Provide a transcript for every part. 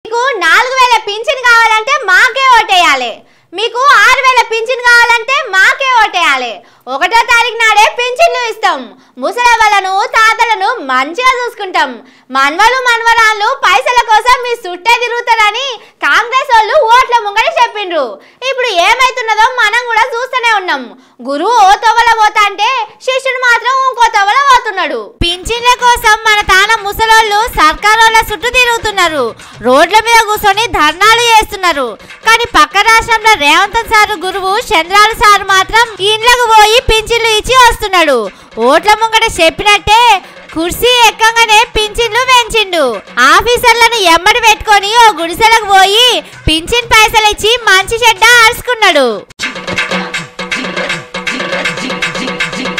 మీకు 4000 పింఛన్ కావాలంటే మాకే ఓటేయాలి. మీకు 6000 పింఛన్ కావాలంటే మాకే ఓటేయాలి. 1వ తారీఖు నాడే పింఛన్లు ఇస్తాం. ముసలవ్వలను తాతలను మంచిగా చూసుకుంటాం. మనవరాళ్ళు పైసల కోసం మీ చుట్టే తిరుగుతారని కాంగ్రెస్ వాళ్ళు ఓట్ల ముంగట చెప్పిండ్రు. ఇప్పుడు ఏమైతున్నదో మనం కూడా చూస్తూనే ఉన్నాం. గురువు ఓ తొవల పోతా అంటే శిష్యుడు మాత్రం ఇంకో తొవల పోతున్నాడు. పింఛన్ల కోసం మన తాన ముసలోళ్ళు సర్కారోళ్ళ చుట్టూ తిరుగుతున్నారు. రోడ్ల మీద కూర్చొని ధర్నాలు చేస్తున్నారు. కానీ పక్క రాష్ట్రంలో రేవంత్ సార్ గురువు చంద్రాలు సార్ మాత్రం ఇండ్లకు పోయి పింఛన్లు ఇచ్చి వస్తున్నాడు. ఓట్ల ముంగట చెప్పినట్టే కుర్సీ ఎక్కగానే పింఛన్లు పెంచిండు. ఆఫీసర్లను ఎమ్మడి పెట్టుకొని ఓ గుడిసెలకు పోయి పింఛన్ పైసలు ఇచ్చి మంచి చెడ్డ అరుచుకున్నాడు.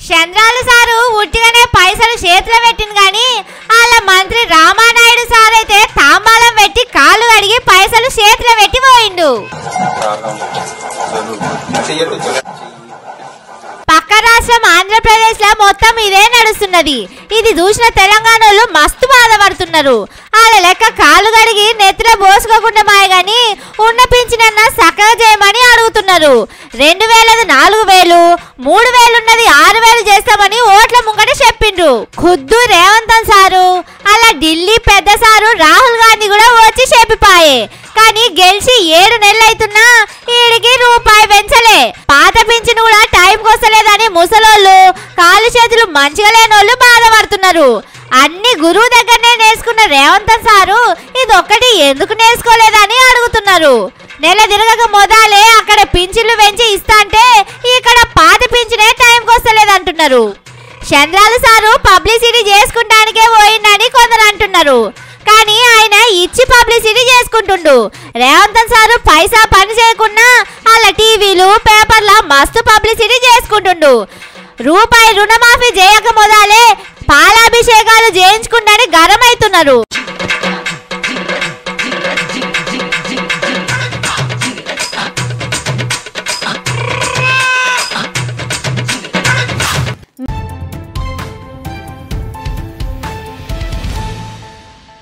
చంద్రాలు సారు ఉట్టిగానే పైసలు చేతిలో పెట్టింది కానీ వాళ్ళ మంత్రి రామానాయుడు సార్ అయితే తాంబాలం పెట్టి కాళ్ళు కడిగి పైసలు చేతిలో పెట్టి పోయిండు. పక్క రాష్ట్రం ఆంధ్రప్రదేశ్ లో మొత్తం ఇదే నడుస్తున్నది. ఇది చూసిన తెలంగాణలో మస్తు బాధపడుతున్నారు. వాళ్ళ లెక్క కాళ్ళు కడిగి నెత్తిలో పోసుకోకుండా మాయ గాని ఉన్న పింఛనన్నా చక్కగా చేయమని అడుగుతున్నారు. 2000 4000, 3000 ఉన్నది 6000 చేస్తామని ఓట్ల ముంగట చెప్పిండ్రు. ఖుద్దు రేవంత్ సారు అలా ఢిల్లీ పెద్ద సారు రాహుల్ గాంధీ కూడా వచ్చి చెప్పిపాయే. కానీ గెలిచి 7 నెలలు అవుతున్నా ఈడికి రూపాయి పెంచలే. పాత పింఛను కూడా టైంకి వస్తలేదని ముసలోళ్ళు కాళ్ళు చేతులు మంచిగా లేనోళ్ళు బాధపడుతున్నారు. అన్ని గురువు దగ్గరనే నేర్చుకున్న రేవంత్ సారు ఇదొక్కటి ఎందుకు నేర్చుకోలేదని అడుగుతున్నారు. నెల తిరగక మొదలే అక్కడ పింఛన్లు పెంచి ఇస్తా అంటే ఇక్కడ పాత పింఛనే టైంకి వస్తలేదంటున్నారు. చంద్రాలు సారు పబ్లిసిటీ చేసుకుంటానికే పోయిందని కొందరు అంటున్నారు. కానీ ఆయన ఇచ్చి పబ్లిసిటీ చేసుకుంటుండు. రేవంత్ సారు పైసా పని చేయకుండా వాళ్ళ టీవీలు పేపర్ల మస్తు పబ్లిసిటీ చేసుకుంటుండు. రూపాయి రుణమాఫీ చేయక మొదలే పాలాభిషేకాలు చేయించుకుంటాని గరం అవుతున్నారు.